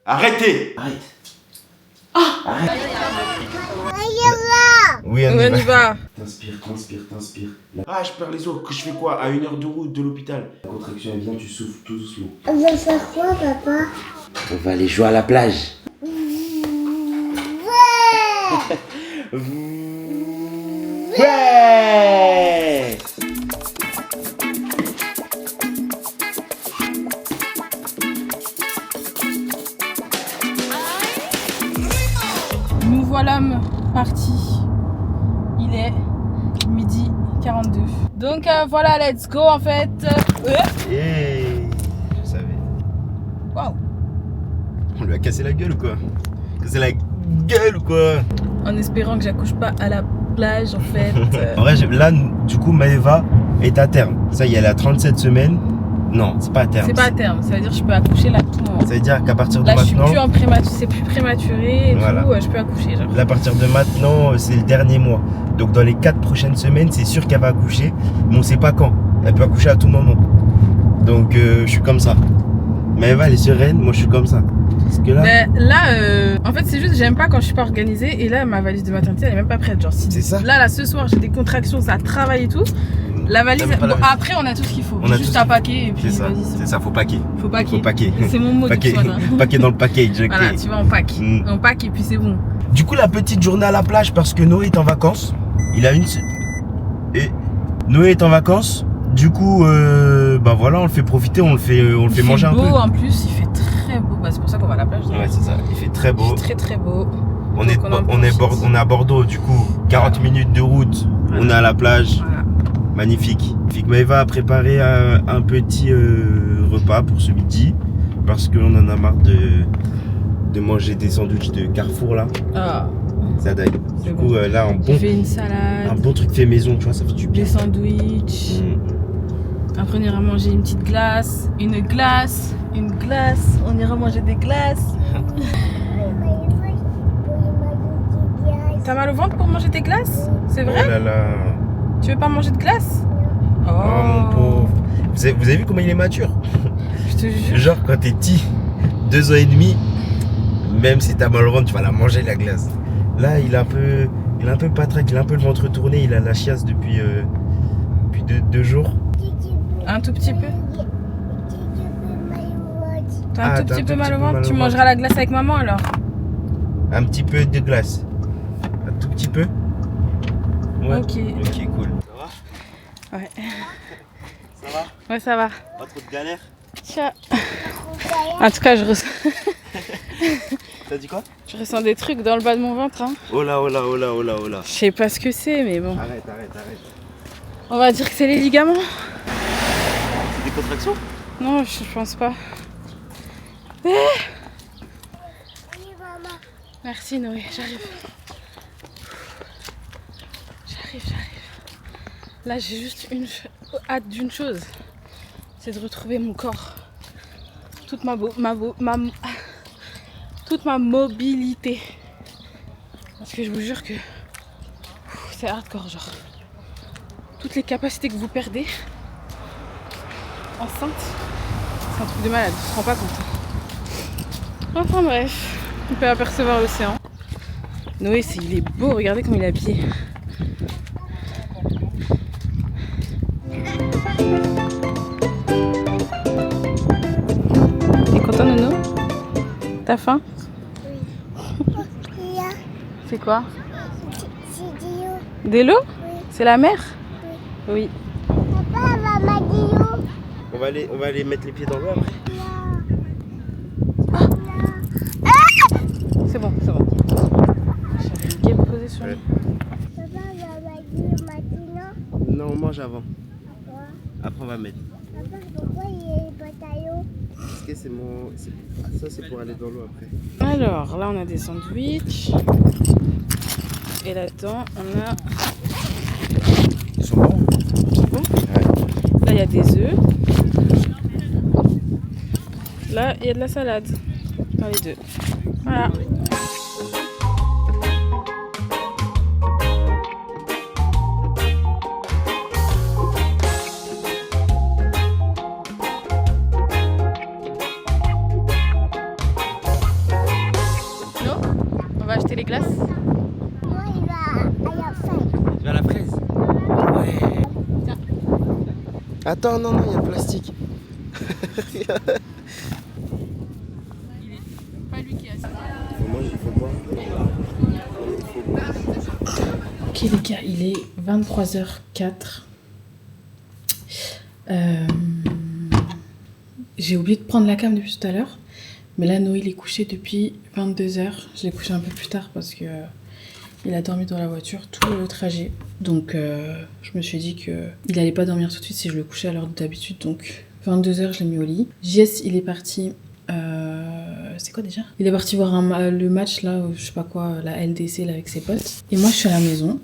Arrêtez. Arrête. Arrête. Oui, on y va. T'inspires. Ah, je perds les os. Que je fais quoi? À 1 heure de route de l'hôpital. La contraction elle vient, tu souffles tout doucement. On va faire quoi, papa? On va aller jouer à la plage. Ouais. Nous voilà partis. Il est 12h42. Donc voilà, let's go en fait. Hey, je savais. Waouh. On lui a cassé la gueule ou quoi? Cassé la gueule ou quoi? En espérant que j'accouche pas à la plage en fait. En vrai, là, du coup, Maëva est à terme. Ça y est, elle a 37 semaines. Non, c'est pas à terme. C'est pas à terme, ça veut dire que je peux accoucher là à tout moment. Ça veut dire qu'à partir de Là je suis maintenant. plus en prématuré, c'est plus prématuré et Voilà. tout, je peux accoucher genre. Là, à partir de maintenant, c'est le dernier mois. Donc, dans les 4 prochaines semaines, c'est sûr qu'elle va accoucher. Mais on sait pas quand. Elle peut accoucher à tout moment. Donc, je suis comme ça. Maëva, elle est sereine. Moi, je suis comme ça. Parce que là, Mais là, en fait c'est juste j'aime pas quand je suis pas organisée et là ma valise de maternité elle est même pas prête genre si c'est ça. là ce soir j'ai des contractions, ça travaille et tout. La valise, T'as même pas la bon, valise. après on a tout ce qu'il faut, On a juste tout à ce- paquer et puis C'est ça. vas-y. C'est ça, faut paquer. Faut paquer. Faut paquer. C'est mon mot Paquet. du soir. Paquet dans le package. Ok. Voilà, tu vois on pack. Mm. On pack et puis c'est bon. Du coup, la petite journée à la plage parce que Noé est en vacances. Il a et Noé est en vacances. Du coup, bah voilà, on le fait profiter, on le fait Il manger fait un peu. beau en plus, il fait très beau. Bah, c'est pour ça qu'on va à la plage. Ouais, c'est ça. Il fait très Il beau. fait très beau. On Donc, est, on en on est, profite. on est à Bordeaux, du coup, 40 minutes de route. Voilà. On est à la plage. Voilà. Magnifique. Maëva a préparé un petit repas pour ce midi parce qu'on en a marre de manger des sandwichs de Carrefour là. Ah, Ça dingue. c'est Du bon. coup, là, J'ai fait une un salade, bon truc fait maison, tu vois, ça fait du bien. des sandwichs. Après on ira manger une petite glace, une glace. On ira manger des glaces. T'as mal au ventre pour manger tes glaces? C'est Oh vrai? là là. Tu veux pas manger de glace? Oh mon pauvre. Vous avez vu comment il est mature? Je te jure. Genre quand t'es petit, 2 ans et demi, même si t'as mal au ventre, tu vas la manger la glace. Là, il est un peu patraque, il a un peu le ventre tourné, il a la chiasse depuis 2 jours. Un tout petit peu? T'as un Ah, tout t'as petit un peu tout mal petit au peu ventre? mal au Tu ventre. mangeras la glace avec maman alors? Un petit peu de glace. Un tout petit peu. Ouais. Ok. Ok, cool. Ça va? Ouais. Ça va? Ouais, ça va. Pas trop de galère? Ciao. En tout cas, je T'as dit quoi? ressens des trucs dans le bas de mon ventre. Hein. Oh là, oh là, oh là, oh là, oh là. Je sais pas ce que c'est, mais bon. Arrête. On va dire que c'est les ligaments. C'est des contractions? Non, je pense pas. Merci Noé, j'arrive. Là, j'ai juste hâte d'une chose. C'est de retrouver mon corps. Toute toute ma mobilité. Parce que je vous jure que c'est hardcore, genre. Toutes les capacités que vous perdez enceinte, c'est un truc de malade, je me rends pas compte. Enfin bref, on peut apercevoir l'océan. Noé, il est beau, regardez comment il est habillé. T'es content, Nono? T'as faim? C'est quoi? Des l'eau? C'est la mer? Oui. On va aller mettre les pieds dans l'eau après. C'est bon. J'avais une guêpe posée sur lui. Non, on mange avant. Après, on va mettre. Parce que c'est mon. Ça, c'est pour aller dans l'eau après. Alors, là, on a des sandwichs. Et là-dedans, on a... Ils sont bons? Bon. Là, il y a des œufs. Là, il y a de la salade. Dans les deux. Voilà. Attends, non, il y a le plastique. Il est pas lui qui a ça. Moi, il faut boire. Ok les gars, il est 23h04. J'ai oublié de prendre la cam depuis tout à l'heure. Mais là, Noé, il est couché depuis 22h. Je l'ai couché un peu plus tard parce que il a dormi dans la voiture tout le trajet. Donc, je me suis dit qu'il allait pas dormir tout de suite si je le couchais à l'heure d'habitude. Donc, 22h, je l'ai mis au lit. JS, il est parti... c'est quoi déjà? Il est parti voir le match là, je sais pas quoi, la LDC là avec ses potes. Et moi, je suis à la maison.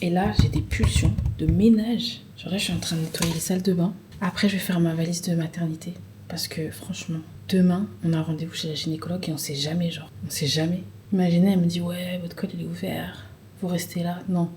Et là, j'ai des pulsions de ménage. Genre là, je suis en train de nettoyer les salles de bain. Après, je vais faire ma valise de maternité. Parce que franchement, demain, on a rendez-vous chez la gynécologue et on sait jamais, genre. On sait jamais. Imaginez, elle me dit, ouais, votre col il est ouvert. Vous restez là. Non.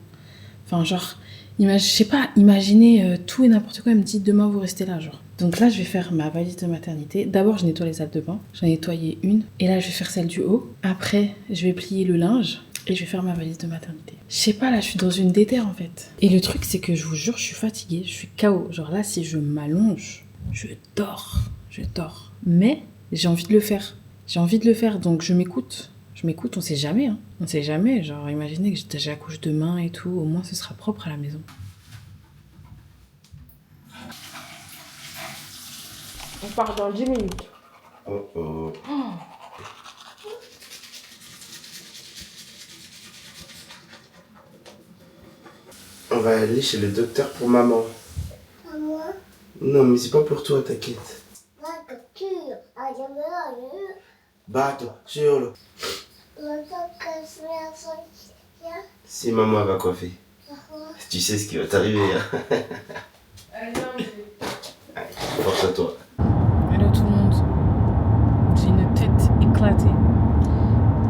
Enfin, genre, je sais pas, imaginez tout et n'importe quoi. Elle me dit, demain, vous restez là, genre. Donc là, je vais faire ma valise de maternité. D'abord, je nettoie les salles de bain. J'en ai nettoyé une. Et là, je vais faire celle du haut. Après, je vais plier le linge. Et je vais faire ma valise de maternité. Je sais pas, là, je suis dans une déterre, en fait. Et le truc, c'est que je vous jure, je suis fatiguée. Je suis KO. Genre là, si je m'allonge, je dors. Je dors. Mais j'ai envie de le faire. J'ai envie de le faire. Donc, je m'écoute. Je m'écoute, on sait jamais. Hein. On sait jamais. Genre, imaginez que j'accouche demain et tout. Au moins, ce sera propre à la maison. On part dans 10 minutes. Oh oh. On va aller chez le docteur pour maman. À moi, Non, mais c'est pas pour toi, t'inquiète. la culture, à jamais Bah-toi, sur le. le temps que je vais à son chien, Si maman va coiffer, pourquoi tu sais ce qui va t'arriver. Hein. Force à toi. Hello tout le monde. J'ai une tête éclatée.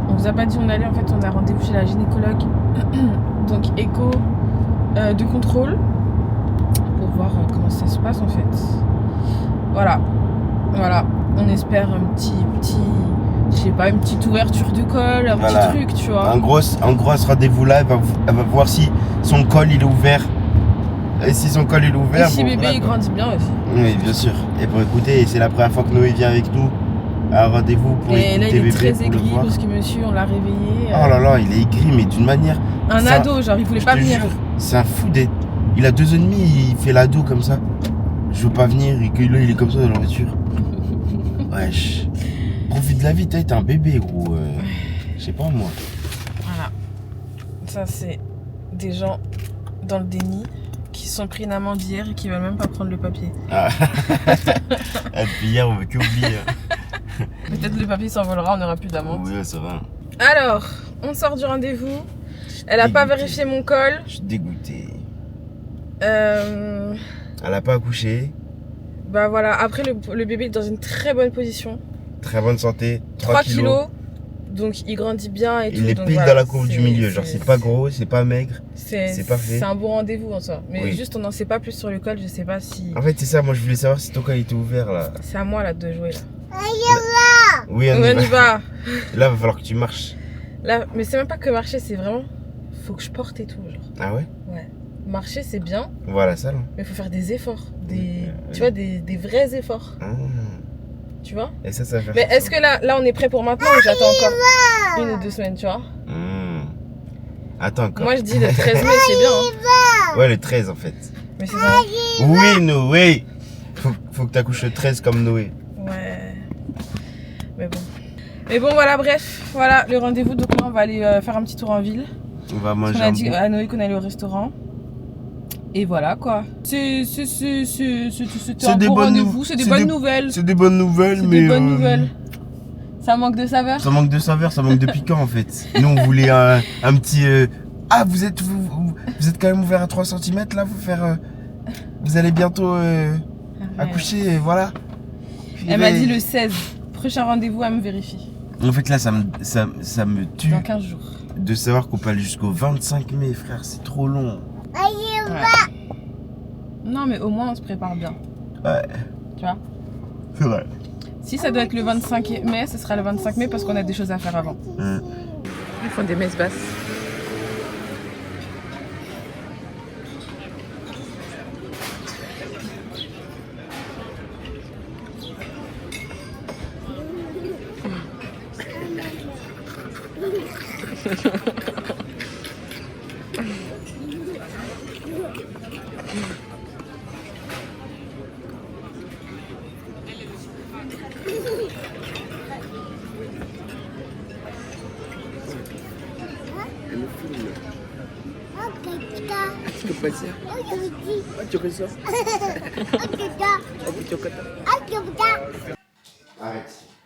On vous a pas dit où on allait, en fait on a rendez-vous chez la gynécologue. Donc écho de contrôle pour voir comment ça se passe en fait. Voilà. On espère un petit, je sais pas, une petite ouverture de col, un Voilà. petit truc, tu vois. En gros, à ce rendez-vous-là, elle va voir si son col il est ouvert. Et si son col il est ouvert. Et si bon, bébé voilà, il quoi. grandit bien aussi. Oui, bien sûr. Et pour écouter, c'est la première fois que Noé vient avec nous à un rendez-vous pour Et écouter là il est bébé, très pour le aigri voir. parce que monsieur on l'a réveillé. Oh là là, il est aigri, mais d'une manière. Un ça- ado, genre il voulait Je pas te venir. jure, c'est un fou d'être. Il a 2 ans et demi, il fait l'ado comme ça. Je veux pas venir et que là il est comme ça dans la voiture. Wesh. Profite de la vie, t'es un bébé gros. Je sais pas moi. Voilà. Ça, c'est des gens dans le déni qui se sont pris une amende hier et qui veulent même pas prendre le papier. Ah. Depuis hier, on veut qu'oublier. Peut-être le papier s'envolera, on n'aura plus d'amende. Oui, ça va. Alors, on sort du rendez-vous. Elle a pas Dégoûté. vérifié mon col. Je suis dégoûté. Euh, Elle a pas accouché. Bah voilà, après le bébé est dans une très bonne position. Très bonne santé. 3 kilos. Donc il grandit bien et tout. Il est donc pile voilà, dans la courbe du milieu. Genre, c'est pas gros, c'est pas maigre. c'est parfait. C'est un bon rendez-vous en soi. Mais Oui. juste, on n'en sait pas plus sur le col. Je sais pas si. En fait, c'est ça. Moi, je voulais savoir si ton col était ouvert là. C'est à moi là de jouer là. Oui, On y va. Là, va falloir que tu marches. Là, mais c'est même pas que marcher, c'est vraiment. Faut que je porte et tout, genre. Ah ouais? Ouais. Marcher, c'est bien, Voilà, ça là. mais faut faire des efforts. Oui. Tu vois, des vrais efforts. Ah. Tu vois? Et ça va faire. Mais est-ce que là, on est prêt pour maintenant ou j'attends encore 1 ou 2 semaines, tu vois? Attends encore. Moi, je dis le 13 mai, c'est bien. Hein. Ouais, le 13 en fait. Mais c'est ça. Oui, Noé. Faut que t'accouches le 13 comme Noé. Ouais. Mais bon, voilà, bref. Voilà le rendez-vous. Donc là, on va aller faire un petit tour en ville. On va Parce manger qu'on a un dit bout. à Noé qu'on allait au restaurant. Et voilà quoi. C'était un des beau bonnes rendez-vous, c'est des bonnes nouvelles. C'est des bonnes nouvelles, C'est mais. des bonnes nouvelles. Ça manque de saveur. Ça manque de saveur, ça manque de piquant en fait. Nous on voulait un petit. Ah, vous êtes quand même ouvert à 3 cm là, vous allez bientôt accoucher, voilà. Elle m'a dit le 16. Prochain rendez-vous, elle me vérifie. En fait là, ça me tue Dans 15 jours. de savoir qu'on peut aller jusqu'au 25 mai, frère, c'est trop long. Ouais. Non, mais au moins on se prépare bien. Ouais, Tu vois? c'est vrai. Si ça doit être le 25 mai, ce sera le 25 mai parce qu'on a des choses à faire avant. Ils font des messes basses. Tu peux passer? Tu ressors?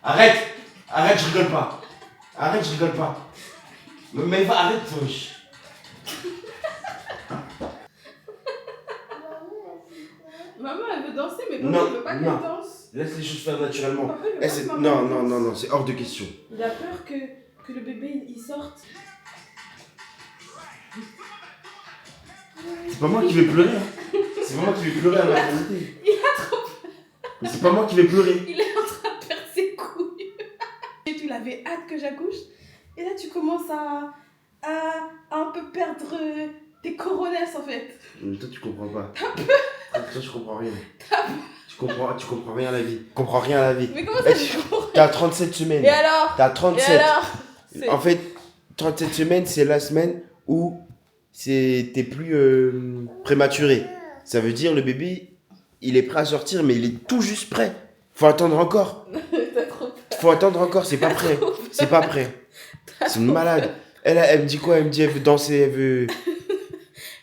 Arrête! Arrête, je rigole pas! Arrête, je rigole pas! Mais va, arrête, wesh! Maman, elle veut danser, mais Non, papa, il veut pas qu'elle non. danse. Laisse les choses faire naturellement. Papa, il veut Eh, pas c'est- que maman non, danse. non, non, non, c'est hors de question. Il a peur que le bébé il sorte. C'est pas moi qui vais pleurer. Hein. C'est pas moi qui vais pleurer à la maternité. Il a trop peur. Mais c'est pas moi qui vais pleurer. Il est en train de perdre ses couilles. Et tu l'avais hâte que j'accouche. Et là, tu commences à un peu perdre tes coronesses en fait. Mais toi, tu comprends pas. Toi, tu comprends rien. Tu comprends rien à la vie. Tu comprends rien à la vie. Mais comment ça, tu comprends? T'as 37 semaines. Et alors? T'as Et 37. alors? C'est- En fait, 37 semaines, c'est la semaine où t'es plus prématuré. Ça veut dire le bébé, il est prêt à sortir, mais il est tout juste prêt. Faut attendre encore. T'as trop peur. Faut attendre encore, c'est pas prêt. C'est pas prêt. C'est une malade. Elle me dit quoi? Elle me dit elle veut danser, elle veut...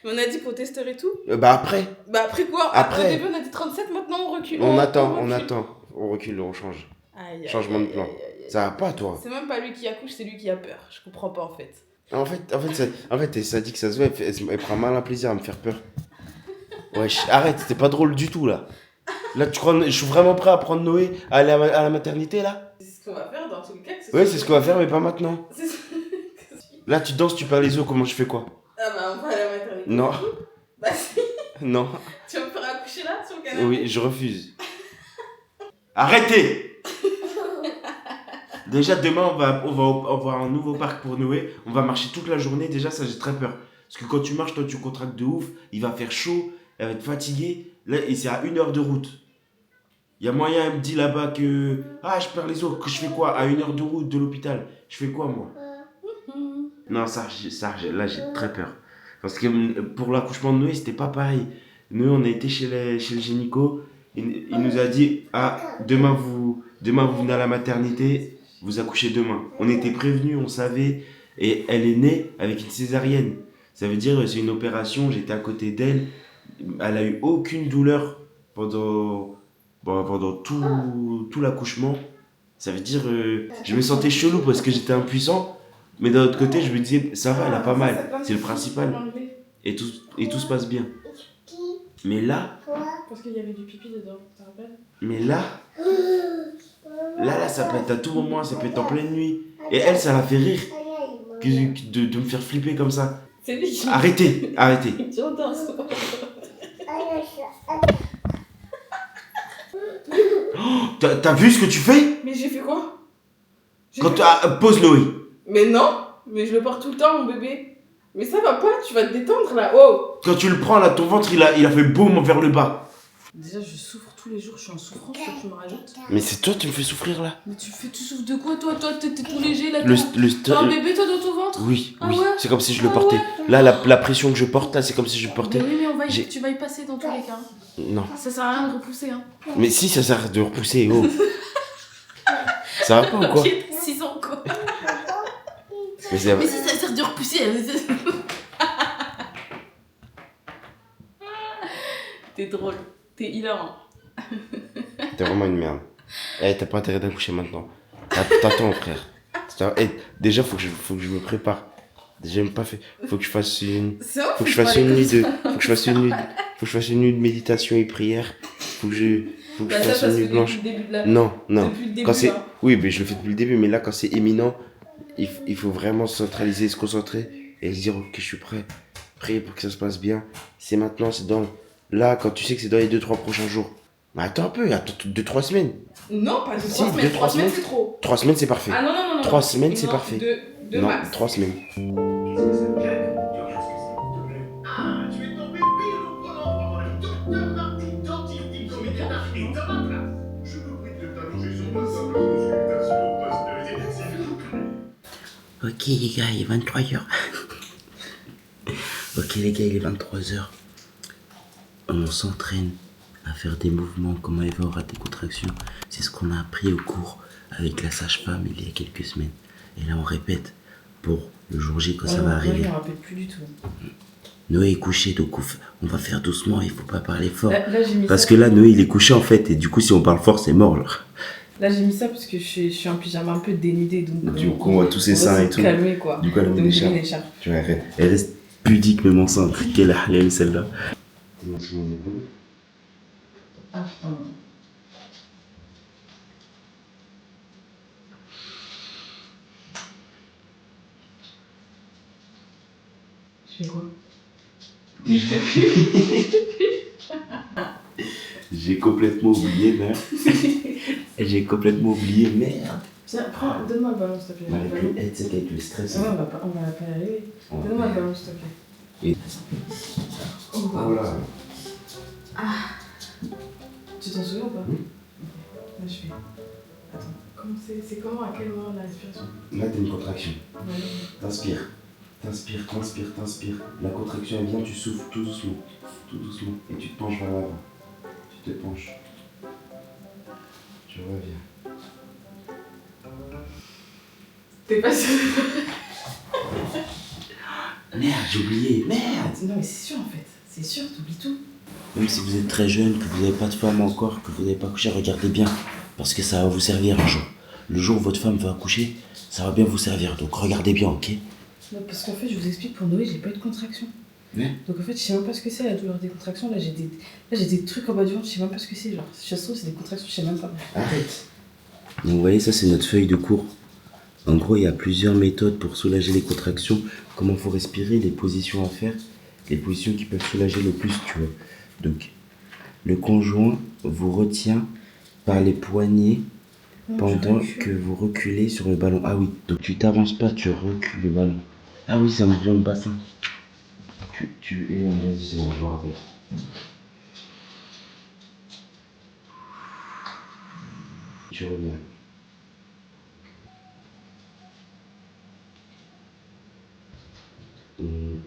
Mais on a dit qu'on testerait tout. Bah après, Bah après quoi? Après. Au début on a dit 37, maintenant on recule. on attend, recule. on attend. On recule, on change. Aïe, aïe, Changement de aïe, plan. aïe, aïe, aïe. Ça va pas, toi. C'est même pas lui qui accouche, c'est lui qui a peur. Je comprends pas en fait. En fait, ça dit que ça se voit, elle prend mal un plaisir à me faire peur. Wesh, arrête, c'était pas drôle du tout, là. Là, tu crois, je suis vraiment prêt à prendre Noé, à aller à la maternité, là? C'est ce qu'on va faire dans tous les cas. Oui, c'est ce qu'on va faire, mais pas maintenant. C'est ce- Là, tu danses, tu perds les os, comment je fais quoi? Ah bah on va à la maternité. Non, Bah si. non, Tu vas me faire accoucher là sur le canapé? oui, je refuse. Arrêtez! Déjà, demain, on va avoir un nouveau parc pour Noé. On va marcher toute la journée. Déjà, ça, j'ai très peur. Parce que quand tu marches, toi, tu contractes de ouf. Il va faire chaud. Elle va être fatiguée. Là, et c'est à 1 heure de route. Il y a moyen, elle me dit là-bas que... Ah, je perds les os. Que je fais quoi? À 1 heure de route de l'hôpital. Je fais quoi, moi? Non, là, j'ai très peur. Parce que pour l'accouchement de Noé, c'était pas pareil. Nous, on a été chez le gynéco. Il nous a dit, ah, demain vous venez à la maternité, vous accouchez demain. On était prévenus, on savait. Et elle est née avec une césarienne. Ça veut dire, c'est une opération, j'étais à côté d'elle. Elle a eu aucune douleur pendant tout l'accouchement. Ça veut dire, je me sentais chelou parce que j'étais impuissant. Mais d'un autre côté, je me disais, ça va, elle a pas mal. C'est le principal. Et tout se passe bien. Mais là, Parce qu'il y avait du pipi dedans, tu te rappelles? mais là, ça peut être à tout moment, ça peut être en pleine nuit. Et elle, ça la fait rire de me faire flipper comme ça. C'est lui qui Arrêtez. Tu entends ça? T'as vu ce que tu fais? Mais j'ai fait quoi? Pose Noé. Mais non, mais je le porte tout le temps, mon bébé. Mais ça va pas, tu vas te détendre là. Oh! Quand tu le prends là, ton ventre il a fait boum vers le bas. Déjà, je souffre tous les jours, je suis en souffrance, toi tu me rajoutes. Mais c'est toi, tu me fais souffrir là. Mais tu souffres de quoi, toi? Toi, t'es tout léger là. le T'as un bébé, toi, dans ton ventre? Oui, Ah oui. ouais? C'est comme si je le Ah portais. ouais? Là, la pression que je porte là, c'est comme si je le portais. Mais oui, mais J'ai- tu vas y passer dans tous les cas. Non. Ça sert à rien de repousser, hein. Mais si, ça sert de repousser. Oh. Ça va pas ou quoi? J'ai 6 ans, quoi. Mais c'est- Mais si ça sert de repousser. T'es drôle, t'es hilarant. T'es vraiment une merde. Eh, t'as pas intérêt d'accoucher maintenant. T'attends, frère. Déjà, faut que je me prépare. Déjà, même pas fait. Faut que je fasse une. C'est vrai, Faut que je fasse une nuit de. Faut que je fasse une nuit de méditation et prière. Faut que je Bah, fasse ça, une parce nuit que blanche. depuis le début de la... Non. Depuis le début, Quand c'est. hein. Oui, mais je le fais depuis le début. Mais là, quand c'est imminent, il faut vraiment se centraliser, se concentrer et se dire ok, je suis prêt. Prier pour que ça se passe bien. C'est maintenant, c'est dans. Là, quand tu sais que c'est dans les 2-3 prochains jours. Mais attends un peu, attends 2-3 semaines. Non, pas de 3 Si, semaines. 2-3 3 semaines, semaines. c'est trop. 3 semaines, c'est parfait. Ah non, non, non, non. 3 semaines, c'est Non, parfait. Deux Non, max. 3 semaines. Ah, tu es tombé pile au bon endroit. Docteur Martin, dentiste diplômé de Paris, dans ma classe. Je vous prie de t'allonger sur ma table de consultation personnalisée, s'il vous plaît. Ok, Ok les gars, il est 23h. Ok les gars, il est 23h. On s'entraîne à faire des mouvements, comment Eva aura des contractions. C'est ce qu'on a appris au cours avec la sage-femme il y a quelques semaines. Et là on répète pour le jour J quand ça va arriver. Je me rappelle plus du tout. Noé est couché, donc on va faire doucement, il faut pas parler fort. Là, j'ai mis Parce ça. que là, Noé il est couché en fait, et du coup si on parle fort c'est mort genre. Là, j'ai mis ça parce que je suis en pyjama un peu dénudé. Donc, Du coup, on voit tous ses seins et tout. Calmer, quoi. Du coup, elle a mis Donc, des j'ai mis charmes. des charmes. Tu vois, elle reste pudique même enceinte. Quelle halal celle-là. Ah, pardon. Je fais quoi? J'ai complètement oublié, merde. J'ai complètement oublié, merde. Tiens, donne-moi le ballon, s'il te plaît. Avec le head, c'est avec le stress. Ah ouais, on va pas y arriver. On va Donne-moi le pas- ballon, s'il te plaît. Et- Oh, Oh là. Tu t'en souviens ou pas? Oui. Ok. Là, je fais. Attends, c'est comment, à quel moment la respiration? Là, t'as une contraction. Ouais. T'inspires. T'inspires, t'inspires, t'inspires. La contraction elle vient, tu souffles tout doucement. Tout doucement. Et tu te penches vers l'avant. Tu te penches. Tu reviens. T'es pas sûr? Merde, j'ai oublié. Merde. Non, mais c'est sûr en fait. C'est sûr, t'oublies tout. Même si vous êtes très jeune, que vous n'avez pas de femme encore, que vous n'avez pas couché, regardez bien. Parce que ça va vous servir un jour. Le jour où votre femme va accoucher, ça va bien vous servir. Donc regardez bien, ok? Non, parce qu'en fait, je vous explique, pour Noé, j'ai pas eu de contraction. Ouais. Donc en fait, je sais même pas ce que c'est la douleur des contractions. Là, j'ai des trucs en bas du ventre, je sais même pas ce que c'est. Genre, si ça se trouve, c'est des contractions, je sais même pas. Arrête. Donc vous voyez, ça c'est notre feuille de cours. En gros, il y a plusieurs méthodes pour soulager les contractions. Comment faut respirer, les positions à faire, les positions qui peuvent soulager le plus, tu vois. Donc, le conjoint vous retient par les poignets pendant que vous reculez sur le ballon. Ah oui, donc tu t'avances pas, tu recules le ballon. Ah oui, ça me vient le bassin. Vas-y, c'est bon, je me rappelle. Tu reviens.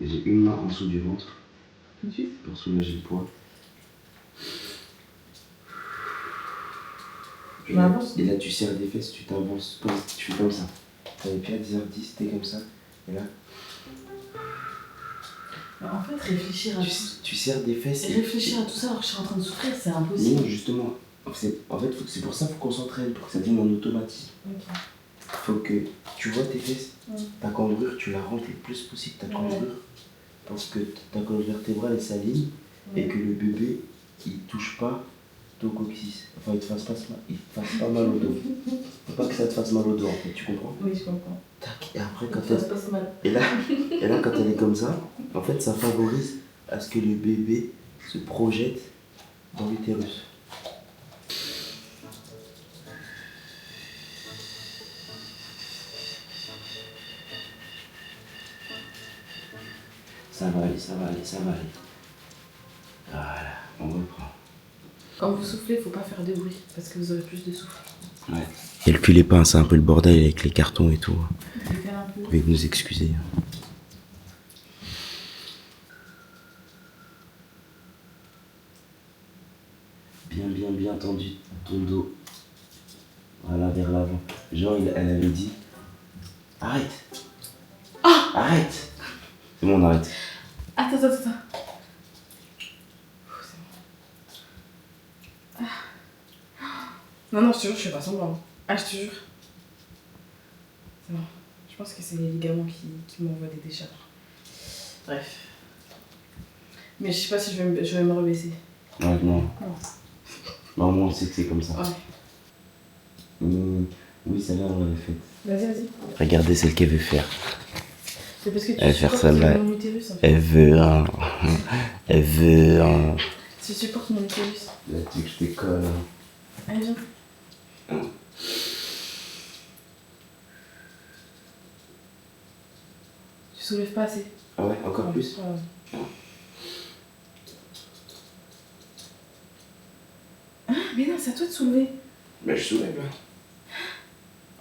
J'ai une main en dessous du ventre Tout de suite. pour soulager le poids. Je m'avance. Et là, tu serres des fesses, tu t'avances, tu fais comme ça. T'as les pieds à 10h10, t'es comme ça. Et là, En fait, réfléchir à tu serres des fesses. réfléchir à tout ça alors que je suis en train de souffrir, c'est impossible. Non, justement. En fait, c'est pour ça qu'il faut qu'on s'entraîne, pour que ça devienne un automatisme. Ok. Faut que tu vois tes fesses, Ouais. ta cambrure, tu la rentres le plus possible, ta cambrure, pour que ta colonne vertébrale elle s'aligne et que le bébé il touche pas ton coccyx. Enfin, il te fasse pas mal au dos. Faut pas que ça te fasse mal au dos en fait, tu comprends? Oui, je comprends. Tac, et après quand Ça se passe mal. et là quand elle est comme ça, en fait ça favorise à ce que le bébé se projette dans l'utérus. Ça va aller, ça va aller, ça va aller. Voilà, on reprend. Quand vous soufflez, faut pas faire de bruit parce que vous aurez plus de souffle. Ouais. Calculez pas, c'est un peu le bordel avec les cartons et tout. Décale un peu. Vous pouvez nous excuser. Bien tendu ton dos. Voilà, vers l'avant. Genre, elle avait dit arrête. Arrête. C'est bon, on arrête. Attends. Oh, c'est bon. Non, je te jure, je fais pas semblant. Ah, je te jure. C'est bon. Je pense que c'est les ligaments qui m'envoient des décharges. Bref. Mais je sais pas si je vais me rebaisser. Ouais, non. Non. Bah, au moins, on sait que c'est comme ça. Ouais. Oui, celle-là, on l'avait faite. Vas-y. Regardez celle qu'elle veut faire. C'est parce que tu Elle va faire supportes celle-là. mon utérus en fait. Elle veut un. Tu supportes mon utérus. Là, tu veux que je te colle. Allez, viens. Tu soulèves pas assez. Ah ouais, encore plus. Ouais. Ah, mais non, c'est à toi de soulever. Bah, je soulève là.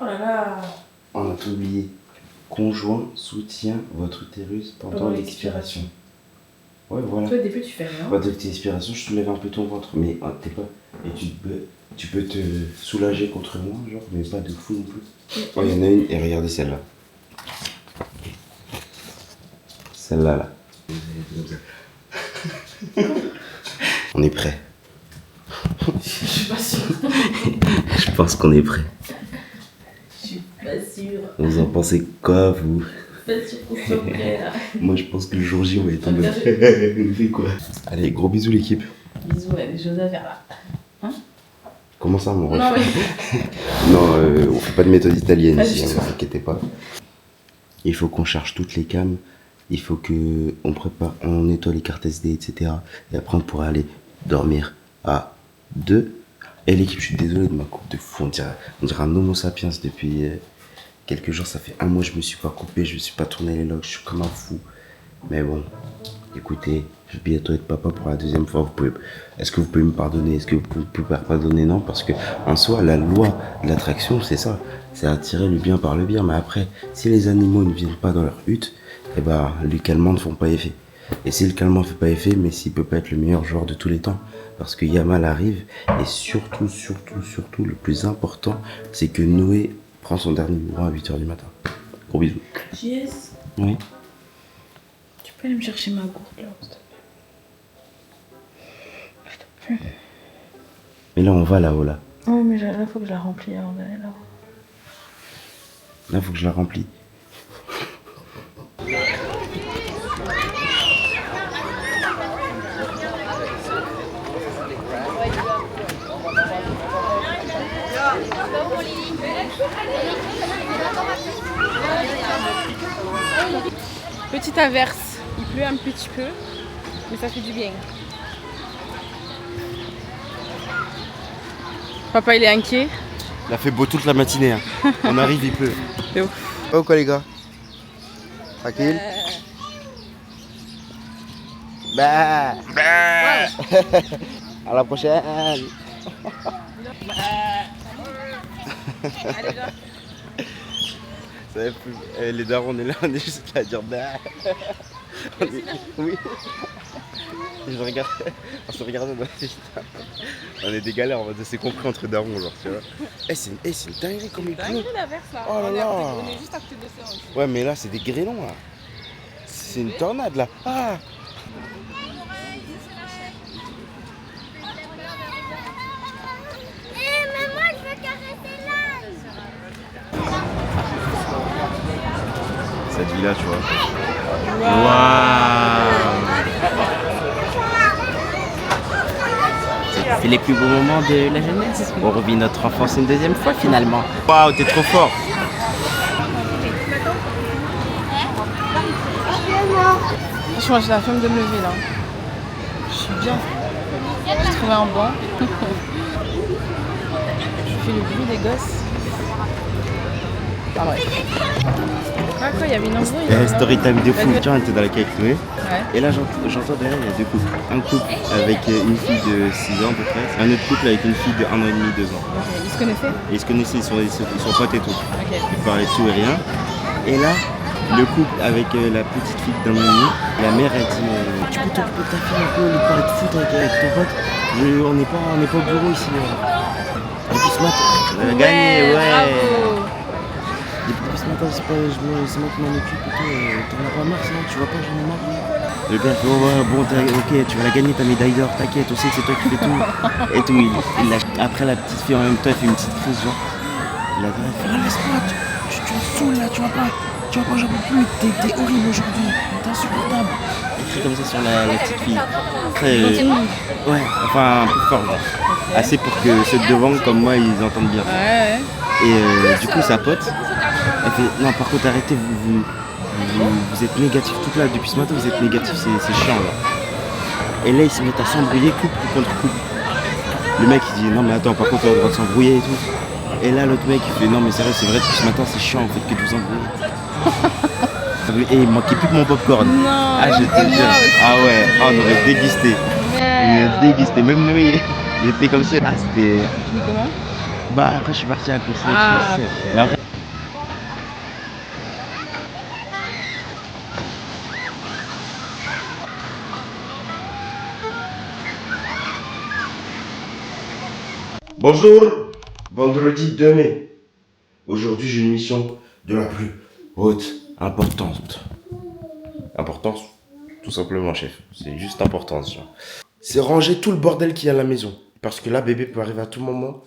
Oh là là. On a tout oublié. conjoint soutient votre utérus pendant l'expiration. Ouais, voilà. Toi, au début, tu fais rien. Bah, de tes expirations, je soulève un peu ton ventre, mais t'es pas. Et tu peux te soulager contre moi, genre, mais pas de fou non plus. Oh, il y en a une, et regardez celle-là. Celle-là, là. On est prêt. Je suis pas sûre. Je pense qu'on est prêt. Je suis pas sûre. Vous en pensez quoi, vous? Pas sûre qu'on soit prêt là. Moi, je pense que le jour J, on va être en mode. Engagé. On fait quoi? Allez, gros bisous, l'équipe. Bisous, il y a des choses à faire là. Comment ça, mon ref? Non, mais. Non, on fait pas de méthode italienne Pas ici, du ne tout. vous inquiétez pas. Il faut qu'on charge toutes les cams, il faut que on prépare, on nettoie les cartes SD, etc. Et après, on pourra aller dormir à 2. Et l'équipe, je suis désolé de ma coupe de fou, on dirait un homo sapiens depuis quelques jours. Ça fait 1 mois, je me suis pas coupé, je me suis pas tourné les locks, je suis comme un fou. Mais bon, écoutez, je vais bientôt être papa pour la 2e fois. Est-ce que vous pouvez me pardonner? Est-ce que vous pouvez me pardonner? Non, parce que en soi, la loi de l'attraction, c'est ça. C'est attirer le bien par le bien. Mais après, si les animaux ne viennent pas dans leur hutte, eh ben, les calmants ne font pas effet. Et si le calmant ne fait pas effet, Messi peut pas être le meilleur joueur de tous les temps. Parce que Yamal arrive. Et surtout, le plus important, c'est que Noé prend son dernier bureau à 8h du matin. Gros bisous. JS, Oui. tu peux aller me chercher ma gourde là, s'il te plaît. Mais là, on va là-haut, là. Oui, mais là, faut que je la remplis avant d'aller là. Là, faut que je la remplis. Petite averse, il pleut un petit peu, mais ça fait du bien. Papa il est inquiet. Il a fait beau toute la matinée. Hein. On arrive, il pleut. C'est ouf. Oh quoi les gars? Tranquille? Bah. À la prochaine. Ça va plus. Les darons, on est là, on est juste là à dire bah. Oui. Et je regarde, on se regarde, on est des galères, on s'est compris entre darons, genre, tu vois. C'est une dinguerie comme il pleut. Dingue l'averse là. Oh là on, est là. on est juste à côté de l'océan aussi. Ouais, mais là, c'est des grêlons, là. C'est une tornade, là. Ah! Mais moi, je veux caresser l'âne. Cette vie-là, tu vois. C'est les plus beaux moments de la jeunesse. On revit notre enfance une 2e fois finalement. Waouh, t'es trop fort! Franchement, j'ai la flemme de me lever là. Je suis bien. J'ai trouvé un banc. Je fais le bruit des gosses. Ah ouais. Ah quoi, il y avait une embrouille. Story time de fou. Vas-y. Tu vois, on était dans la quai avec Noé. Ouais. Et là, j'entends derrière, il y a 2 couples. Un couple avec une fille de 6 ans à peu près. Un autre couple avec une fille de 1 an et demi, 2 ans. Ok, ils se connaissaient? Et ils se connaissaient, ils sont potes et tout. Ok. Ils parlaient de tout et rien. Et là, le couple avec la petite fille d'un an et demi, la mère elle dit tu peux t'occuper de ta fille un peu, lui parler de foot avec ton pote. On n'est pas au bureau ici. Depuis ce matin, on a gagné, ouais. Bravo. Depuis ce matin, c'est moi qui m'en occupe et tout. T'en as pas marre sinon, tu vois pas, j'en ai marre. Le père fait ouais, bon, ok, tu vas la gagner ta médaille d'or, t'inquiète, on sait que c'est toi qui fais tout. Et tout, après la petite fille en même temps, elle fait une petite crise, genre. La mère fait laisse-moi, tu me saoules là, tu vois pas, j'en peux plus, t'es horrible aujourd'hui, t'es insupportable. Elle crie comme ça sur la petite fille. Après, ouais, enfin un peu fort, genre. Assez pour que ceux de devant, comme moi, ils entendent bien. Ouais. Et du coup, sa pote, elle fait non, par contre, arrêtez, vous êtes négatifs toute là, depuis ce matin, vous êtes négatifs, c'est chiant là. Et là, ils se mettent à s'embrouiller couple contre couple. Le mec, il dit non, mais attends, par contre, on a le droit de s'embrouiller et tout. Et là, l'autre mec, il fait non, mais sérieux, c'est vrai, depuis ce matin, c'est chiant en fait que de vous embrouiller. Et il manquait plus que mon popcorn. Non. Ah, je te jure. Ah ouais, ah, on aurait dégusté. On aurait dégusté. Même Noé, il était comme ça. Ah, c'était. Tu dis comment? Bah, après, je suis parti à la course. Ah. Et après, Bonjour, vendredi 2 mai. Aujourd'hui, j'ai une mission de la plus haute importance. Importance, tout simplement, chef. C'est juste importance. Genre. C'est ranger tout le bordel qu'il y a à la maison. Parce que là, bébé peut arriver à tout moment.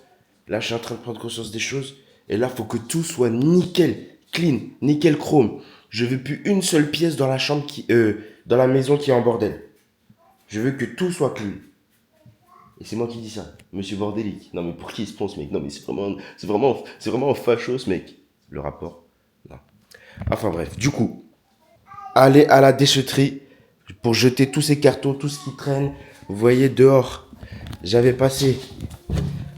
Là, je suis en train de prendre conscience des choses. Et là, il faut que tout soit nickel, clean, nickel chrome. Je veux plus une seule pièce dans la chambre dans la maison qui est en bordel. Je veux que tout soit clean. Et c'est moi qui dis ça, monsieur bordélique. Non mais pour qui il se prend ce mec? Non mais c'est vraiment un facho ce mec. Le rapport? Non. Enfin bref, du coup, allez à la déchetterie pour jeter tous ces cartons, tout ce qui traîne. Vous voyez dehors, j'avais passé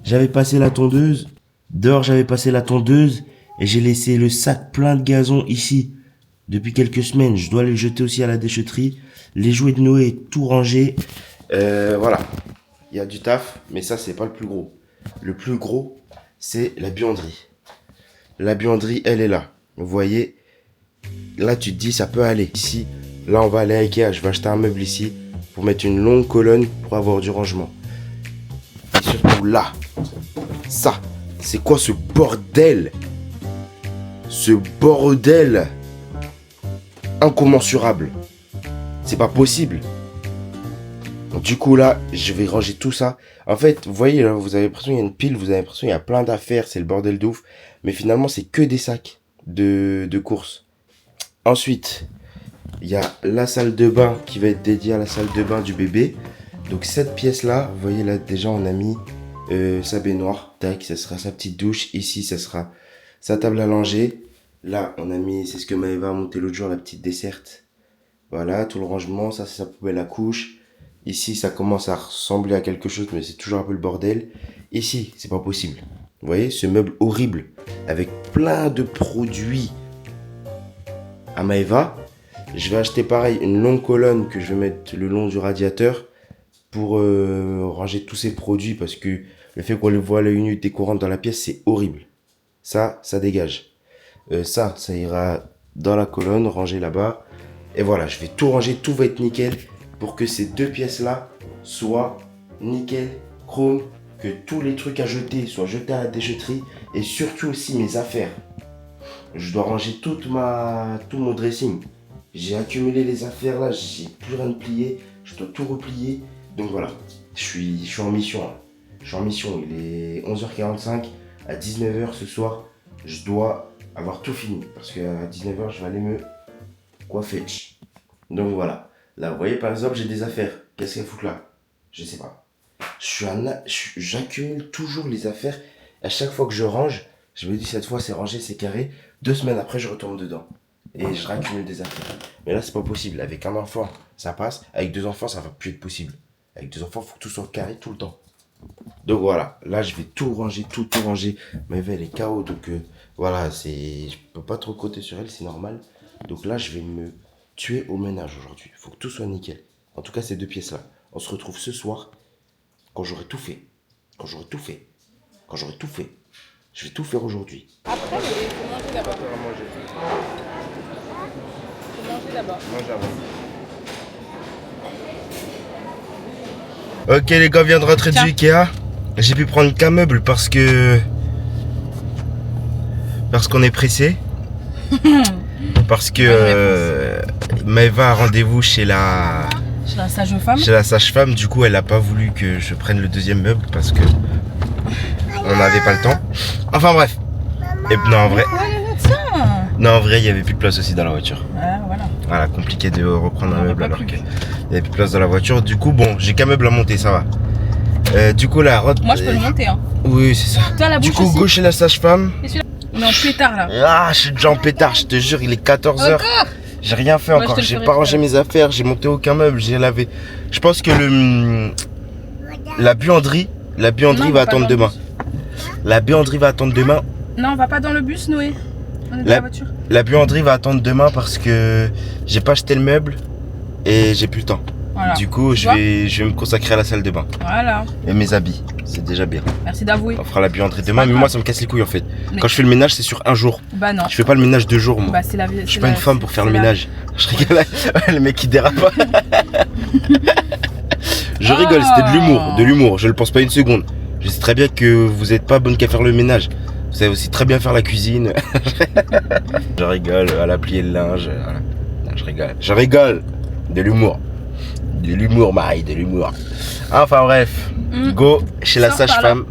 la tondeuse. Dehors j'avais passé la tondeuse et j'ai laissé le sac plein de gazon ici. Depuis quelques semaines, je dois les jeter aussi à la déchetterie. Les jouets de Noé, tout rangé. Voilà. Il y a du taf, mais ça, c'est pas le plus gros. Le plus gros, c'est la buanderie. La buanderie, elle est là. Vous voyez, là, tu te dis, ça peut aller. Ici, là, on va aller à Ikea. Je vais acheter un meuble ici pour mettre une longue colonne pour avoir du rangement. Et surtout là, ça, c'est quoi ce bordel? Ce bordel incommensurable. C'est pas possible. Donc, du coup là, je vais ranger tout ça. En fait, vous voyez là, vous avez l'impression qu'il y a une pile, vous avez l'impression qu'il y a plein d'affaires, c'est le bordel de ouf. Mais finalement, c'est que des sacs de courses. Ensuite, il y a la salle de bain qui va être dédiée à la salle de bain du bébé. Donc cette pièce là, vous voyez là, déjà on a mis sa baignoire. Tac, ça sera sa petite douche. Ici, ça sera sa table à langer. Là, on a mis, c'est ce que Maëva a monté l'autre jour, la petite desserte. Voilà, tout le rangement, ça c'est sa poubelle à couche. Ici, ça commence à ressembler à quelque chose, mais c'est toujours un peu le bordel. Ici, c'est pas possible. Vous voyez, ce meuble horrible, avec plein de produits à Maëva. Je vais acheter pareil, une longue colonne que je vais mettre le long du radiateur pour ranger tous ces produits, parce que le fait qu'on les voit à l'œil nu décorant dans la pièce, c'est horrible. Ça dégage. Ça ira dans la colonne, rangé là-bas. Et voilà, je vais tout ranger, tout va être nickel pour que ces deux pièces-là soient nickel, chrome, que tous les trucs à jeter soient jetés à la déchetterie et surtout aussi mes affaires. Je dois ranger tout mon dressing. J'ai accumulé les affaires là, j'ai plus rien de plié, je dois tout replier. Donc voilà, je suis en mission. Là. Je suis en mission, il est 11h45, à 19h ce soir, je dois avoir tout fini parce qu'à 19h je vais aller me coiffer. Donc voilà. Là, vous voyez, par exemple, j'ai des affaires. Qu'est-ce qu'elles foutent là? Je sais pas. J'accumule toujours les affaires. À chaque fois que je range, je me dis, cette fois, c'est rangé, c'est carré. 2 semaines après, je retourne dedans. Et je raccumule des affaires. Mais là, c'est pas possible. Avec un enfant, ça passe. Avec 2 enfants, ça va plus être possible. Avec 2 enfants, il faut que tout soit carré tout le temps. Donc voilà. Là, je vais tout ranger, tout ranger. Mais elle est KO. Donc voilà, je peux pas trop compter sur elle, c'est normal. Donc là, je vais me tuer au ménage aujourd'hui. Il faut que tout soit nickel. En tout cas, ces 2 pièces-là. On se retrouve ce soir quand j'aurai tout fait. Quand j'aurai tout fait. Je vais tout faire aujourd'hui. Après, il faut manger d'abord. Faut manger d'abord. Ok les gars, on vient de rentrer du Ikea. J'ai pu prendre qu'un meuble parce qu'on est pressé. Parce que Maëva a rendez-vous chez la sage-femme. Chez la sage-femme, du coup elle n'a pas voulu que je prenne le deuxième meuble parce que on n'avait pas le temps. Enfin bref. Et non en vrai. Non en vrai il n'y avait plus de place aussi dans la voiture. Ah, voilà. Voilà, compliqué de reprendre un meuble alors qu'il n'y avait plus de place dans la voiture. Du coup bon, j'ai qu'un meuble à monter, ça va. Du coup là, moi je peux le monter hein. Oui c'est ça. Toi, du coup aussi. gauche chez la sage-femme. On est en pétard là. Ah, je suis déjà en pétard, je te jure, il est 14h. J'ai rien fait encore, j'ai pas rangé mes affaires, j'ai monté aucun meuble, j'ai lavé. Je pense que la buanderie va attendre demain. La buanderie va attendre demain. Non, on va pas dans le bus, Noé. On est dans la voiture. La buanderie va attendre demain parce que j'ai pas acheté le meuble et j'ai plus le temps. Voilà. Du coup, je vais me consacrer à la salle de bain. Voilà. Et mes habits, c'est déjà bien. Merci d'avouer. On fera la buanderie demain, mais moi ça me casse les couilles en fait. Mais quand je fais le ménage, c'est sur un jour. Bah non. Je fais pas le ménage 2 jours moi. Bah c'est la vie. Je suis pas une femme pour faire le ménage. Je rigole. Le mec qui dérape. Je rigole, c'était de l'humour, je le pense pas une seconde. Je sais très bien que vous n'êtes pas bonne qu'à faire le ménage. Vous savez aussi très bien faire la cuisine. Je rigole, à la plier le linge. Voilà. Non, je rigole. Je rigole. De l'humour. De l'humour, Marie, de l'humour. Enfin bref, go chez la sage-femme.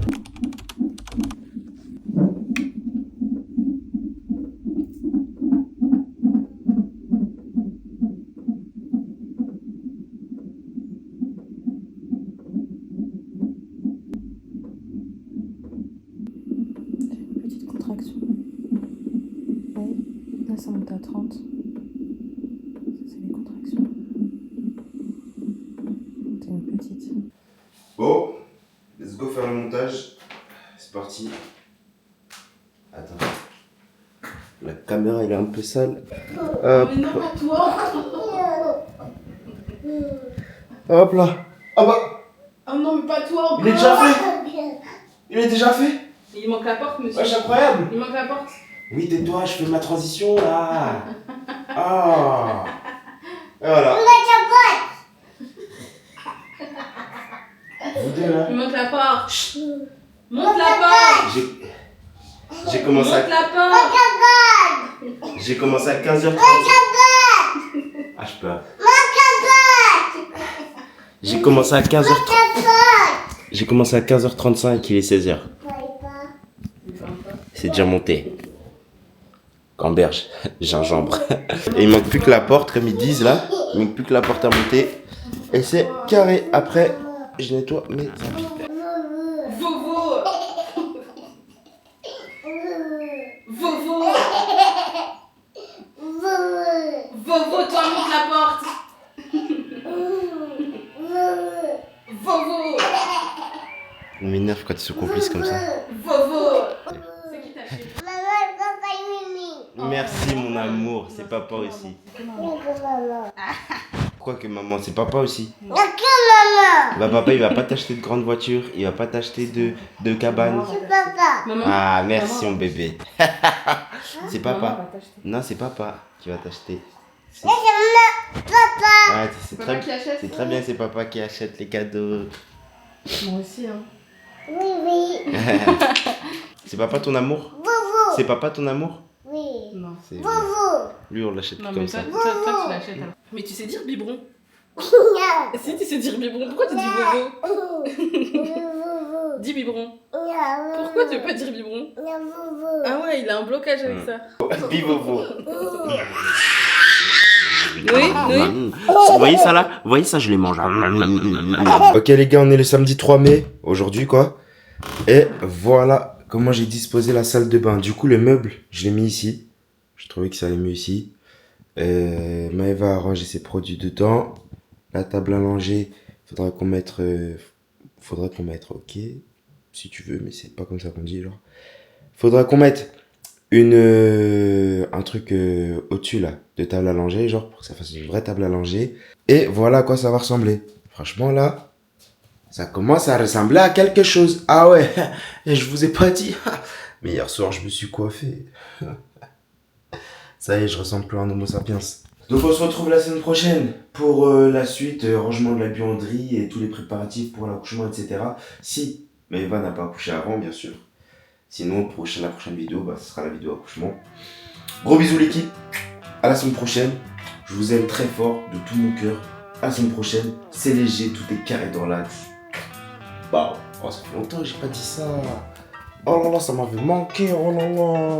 Petite contraction. Ouais, là ça monte à 30. Ça c'est les contractions. C'est une petite. Bon, let's go faire le montage. C'est parti. Attends. La caméra elle est un peu sale. Hop. Mais non, pas toi. Hop là. Ah bah, Oh non, mais pas toi encore. il est déjà fait. Il est déjà fait. Il manque la porte, monsieur. Ouais, c'est incroyable. Il manque la porte. Oui, tais-toi, je fais ma transition là. Ah. Et voilà. Vous deux là. Il manque la porte. Monte la porte. J'ai commencé Monte à... la porte. J'ai commencé à 15h30. Ah, je peux. J'ai commencé à 15h30. J'ai commencé à 15h35, il est 16h. C'est déjà monté. Gamberge, gingembre. Et il manque plus que la porte, comme ils disent là. Il manque plus que la porte à monter. Et c'est carré. Après, je nettoie mes habits. Vovo. Vovo. Vovo, toi, monte la porte. Vovo. Il m'énerve quand ils se complice comme ça. Vovo. C'est qui t'a fait? Merci mon amour, c'est papa aussi. Pourquoi que maman, c'est papa aussi? Bah papa il va pas t'acheter de grande voiture, il va pas t'acheter de cabane. Maman. Ah merci mon bébé. C'est papa. Non c'est papa qui va t'acheter. Ouais, c'est Papa qui très, achète. c'est très bien, c'est papa qui achète les cadeaux. Moi aussi, hein. C'est papa ton amour? C'est papa ton amour? Non. C'est- Lui on l'achète Non, comme mais ça. toi, tu l'achètes. Alors. Mais tu sais dire biberon? Si, tu sais dire biberon. Pourquoi tu dis vovo? Dis biberon. Pourquoi tu veux pas dire biberon? Ah ouais, il a un blocage avec ça. Bivovo. Oui. Vous voyez ça là? Vous voyez ça, je les mange. Ok les gars, on est le samedi 3 mai, aujourd'hui quoi. Et voilà comment j'ai disposé la salle de bain. Du coup le meuble, je l'ai mis ici. Je trouvais que ça allait mieux ici. Maëva a rangé ses produits dedans. La table à langer, faudra qu'on mette, ok, si tu veux, mais c'est pas comme ça qu'on dit genre. Faudra qu'on mette un truc au-dessus là, de table à langer, genre pour que ça fasse une vraie table à langer. Et voilà à quoi ça va ressembler. Franchement là, ça commence à ressembler à quelque chose. Ah ouais, et je vous ai pas dit. Mais hier soir je me suis coiffé. Ça y est, je ressemble plus à un homo sapiens. Donc on se retrouve la semaine prochaine pour la suite, rangement de la buanderie et tous les préparatifs pour l'accouchement, etc. Si Maëva n'a pas accouché avant, bien sûr. Sinon, la prochaine vidéo, bah, ce sera la vidéo accouchement. Gros bisous l'équipe, à la semaine prochaine. Je vous aime très fort, de tout mon cœur. À la semaine prochaine, c'est léger, tout est carré dans l'axe. Bah, oh, ça fait longtemps que j'ai pas dit ça. Oh là là, ça m'avait manqué, oh là là.